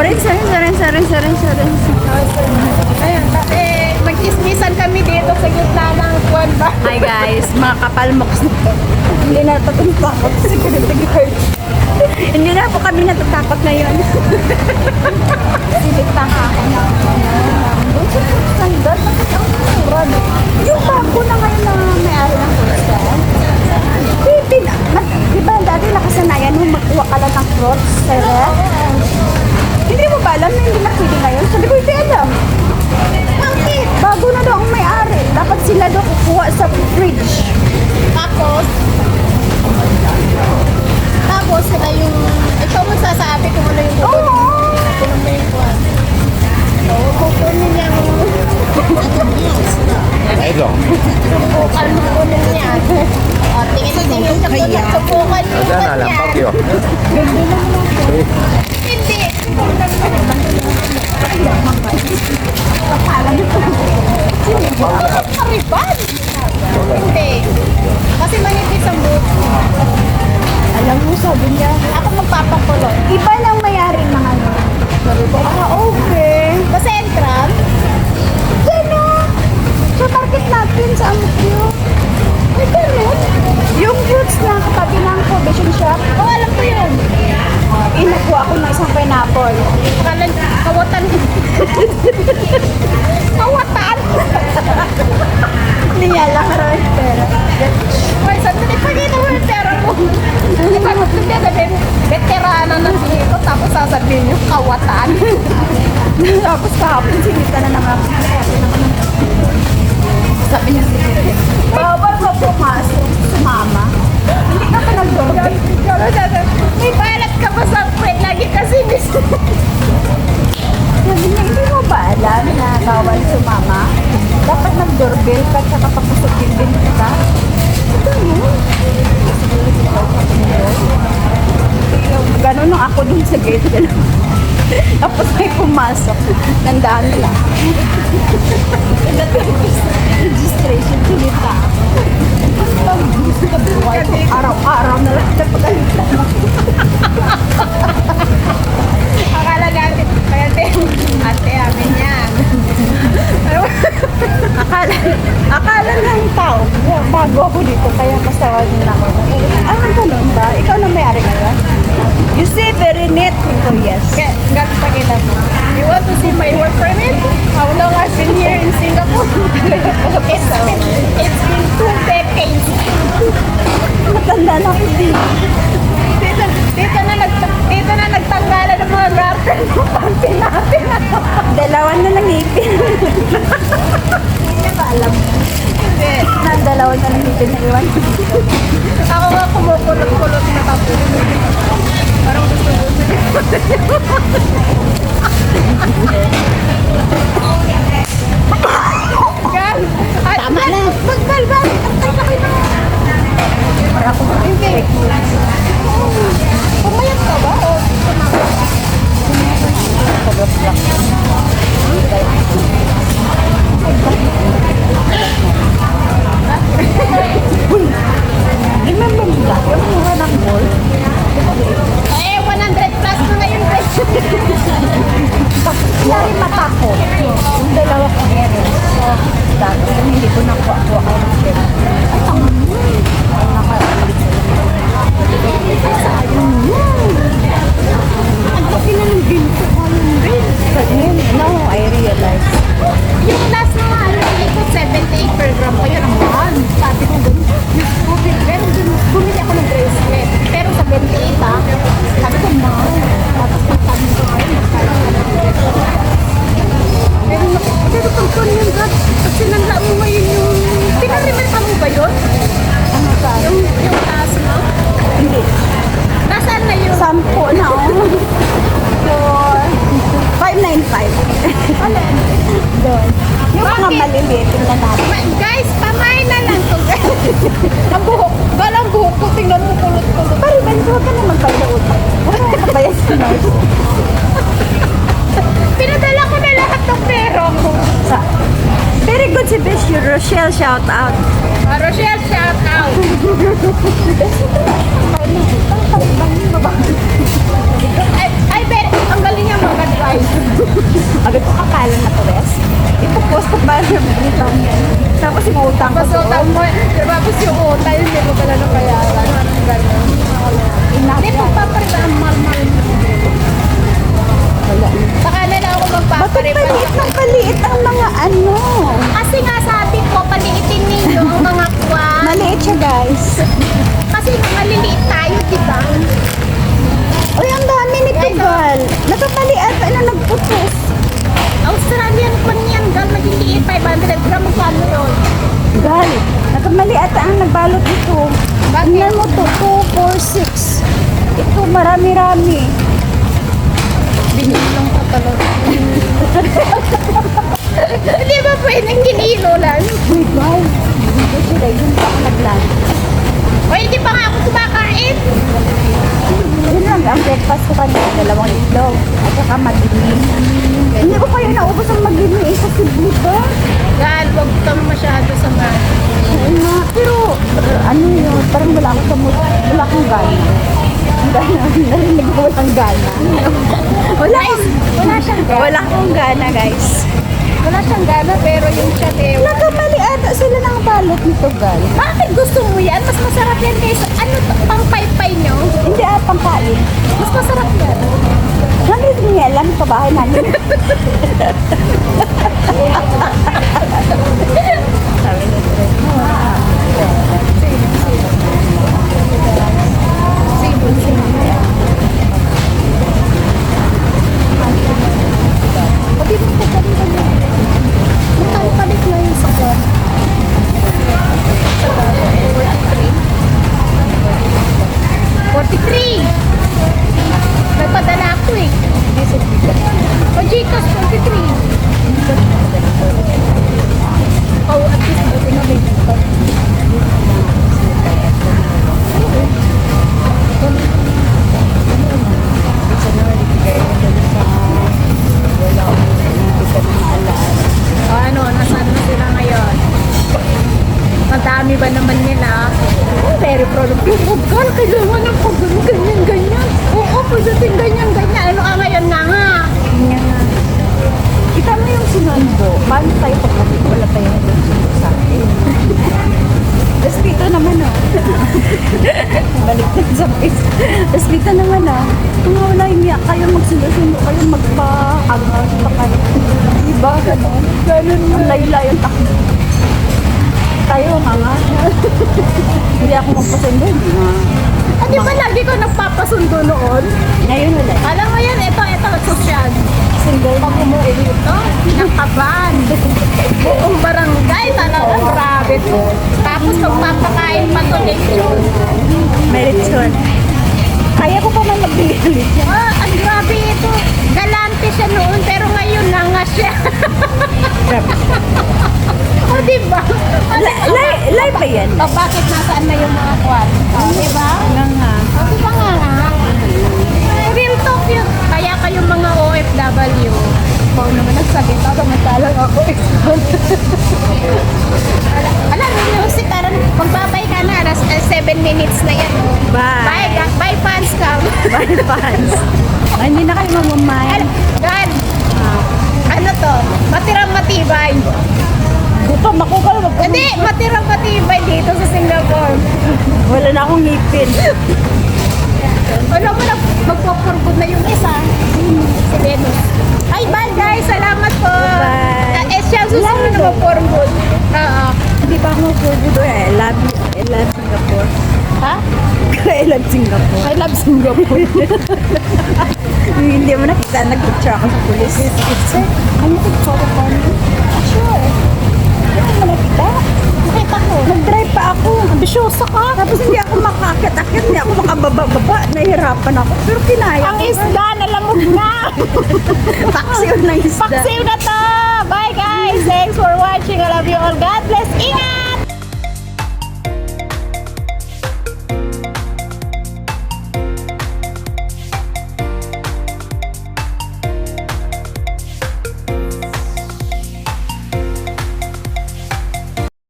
Orange, orange. Ayan, mag-ismisan kami dito sa gitna ng kuwan ba? Hi guys, mga kapalmoks na po. Hindi na natatakot sa security guard. Hindi na po kami natatakot ngayon. Silita ka ako na. Sandal, bakit ang mura? Yung bako na ngayon na may-ari ng hostel. Di ba dati nakasanayan mo magkuha ka lang ng fruits sa ref? Hindi mo ba alam na hindi na pwede ngayon? Sabi ko, hindi alam. Bakit? Bago na daw ang may-ari. Dapat sila daw kukuha sa fridge. Tapos sila yung, ikaw magsasabi kung ano yung Oo! kung ano yung kuwan. So, kukunin niya yung Ito. bukal mo kunin niya. Tingin-tingin siya kung nagsubukan yung Diyan na kuwan lang, niya. pagyo. Hindi. Kariban! Hindi. Kasi manipis ang buhok. Alam mo, sabi niya, Ako magpapakulot. iba lang may-ari ng ano. Sabi ko, okay. Sa Central, Gano'n! Sa market natin, sa Amkyo. Ay, gano'n? Yung fruits na katabi ng provision shop, oh, alam ko yun. inakuha ko ng isang pineapple. Akala, kawatan. Kawatan! Hindi niya lang rin pera. Ay, sandali, pakita mo yung pera mo. Hindi ba, hindi sabihin, veterana na dito, tapos sasabihin yung kawatan. Tapos kahapon, sinita na naman ako. Sabi niya, bawal ka pumasok, sumama. Hindi ka pa nag-doorbell. May balat ka ba sa kwet? Lagi kasi miss. Sabi niya, hindi mo ba alam na bawal sumama? Dapat nag-doorbell ka tsaka papasok yung binti ka. Ganun. Ganun nung ako dun sa gate. Ganun. Tapos may pumasok. Nandaan lang. Registration, sinita. Araw-araw na lang na pagalitan. Akala natin, ate, amin yan. Akala ng tao, bago ako dito, kaya kasawa nila ako. Ah, ganun ba? Ikaw na may-ari ngayon? You say very neat. Oh, yes. Gano'n pa kita mo. You want to see my work permit? How long I've been here in Singapore? It's been 2 decades. Matanda na ako din. Dito na nagtanggalan ng mga garter ng panty natin. Dalawa na lang ngipin. Hindi niya ba alam? Hindi. Dalawa na lang ngipin na iwan. Ako nga kumukulot-kulot na tapos. Parang gusto. Gan! Tama na! Magbalbal! Ang na! Para ako Hindi. Pumayat ka ba? O remember mo ba? Yung mura ng mall? 100 plus na ngayon, guys. Yari mata ko. Yung dalawa kong eros. So, dati yung hindi ko nakuha ang share. Ay, tama mo. Ay, nakaalit sa Ay, sayang yun. Ang laki na ng ginto ko yung rin. Now, I realize. Yung last na ano, ko 78 per gram pa yun ang mahal. Sabi ko ganun. Pero bumili ako ng bracelet. Pero sa 28 sabi ko mahal. Tapos pagsabi ko ngayon, pero pagkon yun, God, kasi nanla mo ngayon yung, pinag-remember mo ba yun? Ano ka? Yung taas mo? Hindi. Nasaan na yun? Sampo na ako. For 595. Alin? Doon. Yung mga Bakit? maliliit yung natin. Guys, pamay na lang to, guys. Ang buhok, galang buhok ko, tingnan mo kulot-kulot. Pero Ben, huwag ka na magbayad utang. Huwag ka na magbayad sa nurse. Pinadala ko na lahat ng pera ko. Very good si Bes, your Rochelle, shout out. Rochelle, shout out. Ay, Ben, ang galing niya maganda. Gal, nakapali at ano nagputos. Australian pan yan, gal, magiging 500 gram kano yun. Gal, nakamali at ang nagbalot ito. Bakit? Tingnan mo to, 2, 4, 6. Ito marami-rami. Binilong ko talaga. Hindi ba pwedeng kinilo lang? Uy, Gal, dito sila yun pa ang naglan. O hindi pa nga ako kumakain. Yun lang ang breakfast ko kanina, 2 itlog at saka magini. Hindi ko kayo naubos ang magini eh, kasi buto. Gal, wag kang masyado sa mga. Ayun nga, pero ano yun, parang wala akong wala akong gana. Narinig ko walang gana. Wala siyang gana. Wala akong gana, guys. Wala siyang gana, pero yung chat eh. Nakamali ata sila ng balot nito, Gal. Bakit gusto mo yan? Mas masarap yan kaysa ano to, pang paypay nyo? Hindi pangkain. Mas masarap yan. Nandito niya lang sa bahay namin. Sabi ni Fred, Pati mo ko kami kami. Magpalit na yung sakwan. 43. Nagpadala ako eh. O Gcash 43. Oh, at least buti na may Gcash. O ano, nasaan na sila ngayon? Madami ba naman nila? Very productive. Oh, girl, kailangan ng ganyan. Oo, pagdating ganyan. Ano ka ngayon na nga? Nga nga. Kita mo yung sinundo. Paano tayo pagkakit? Wala tayong nagsundo sa akin. Tapos dito naman balik na sa face. Tapos dito naman kung wala hindi kayo magsundo-sundo, kayo magpa-angas pa kayo. Diba? Ganon. Ang layo-layo ang takbo. Tayo nga. Hindi ako magpasundo. Hindi nga. Ah, di ba lagi ko nagpapasundo noon? Ngayon wala. Alam mo yan, ito, social. Single Pag umuwi dito, nakaban. Buong barangay talaga, grabe to. Tapos magpapakain pa to lechon. may lechon. Kaya ko pa man magbili ng lechon. Ah, ang grabe ito. Galante siya noon, pero ngayon na nga siya. O, diba? O, Live ba yan? O, bakit nasaan na yung mga kwan? O, diba? Nga nga. O, diba nga? Real talk yun. Kaya kayong mga OFW, ikaw naman nagsalita, samantalang ako alam mo, si Taran, magbabay ka na, 7 minutes na yan. Bye. Bye, fans ka. Bye, fans. Ay, hindi na kayo mamamayan. God, ano to? Matirang matibay. Gutom ako ka. Hindi, matirang matibay dito sa Singapore. Wala na akong ngipin. Alam mo na, magpapurgod na yung isa. Si Venus. Ay, bye guys. Salamat po. Bye. Siya susunod na magpurgod. Oo. Hindi pa ako magpurgod. I love you. I love Singapore. Ha? I love Singapore. I love Singapore. Hindi mo nakita, nag-picture ako sa pulis. Ano ito? Photo for me? Sure. Hindi mo nakita? Nakita ko. Nag-drive pa ako. Ambisyosa ka. Tapos hindi ako makakit-akit, hindi ako makababa-baba. Nahihirapan ako. Pero kinaya Ang ko. isda, nalamog na. Paksiw na isda. Paksiw na to. Bye guys. Thanks for watching. I love you all. God bless. Ingat!